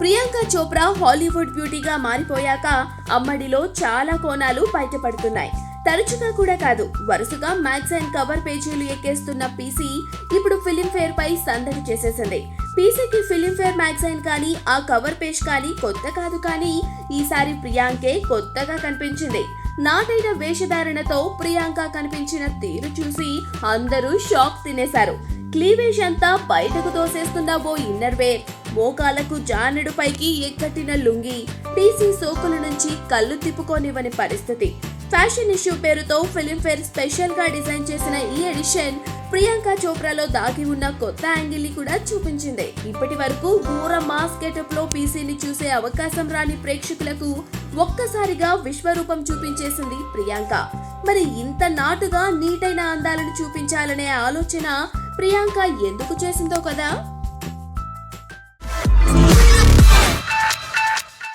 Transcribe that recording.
Priyanka Chopra Hollywood బ్యూటీగా మారిపోయాక అమ్మడిలో చాలా కోణాలు బయటపడుతున్నాయి. తరచుగా కూడా కాదు, వరుసగా మ్యాగజైన్ కవర్ పేజీలు ఎక్కేస్తున్న పీసీ ఇప్పుడు ఫిలింఫేర్ పై సందడి చేసేసింది. పీసీకి ఫిలింఫేర్ మ్యాగజైన్ కానీ ఆ కవర్ పేజ్ కానీ కొత్త కాదు, కానీ ఈసారి ప్రియాంకే కొత్తగా కనిపించింది. నాటైన వేషధారణతో ప్రియాంక కనిపించిన తీరు చూసి అందరూ షాక్ తినేశారు. క్లీవేజ్ అంతా బయటకు తోసేస్తున్న ఓ ఇన్నర్ వేర్, మోకాలకు జానెడు పైకి ఎక్కట్టిన లుంగి, పీసీ సోకుల నుంచి కళ్ళు తిప్పుకోనివ్వని పరిస్థితి. ఫ్యాషన్ ఇష్యూ పేరుతో ఫిలింఫేర్ స్పెషల్ గా డిజైన్ చేసిన ఈ ఎడిషన్ ప్రియాంక చోప్రాలో దాగి ఉన్న కొత్త యాంగిల్ ని కూడా చూపించింది. ఇప్పటి వరకు ఘోర మాస్ గెటప్ లో పీసీని చూసే అవకాశం రాని ప్రేక్షకులకు ఒక్కసారిగా విశ్వరూపం చూపించేసింది ప్రియాంక. మరి ఇంత నాటుగా నీటైన అందాలను చూపించాలనే ఆలోచన ప్రియాంక ఎందుకు చేసిందో కదా.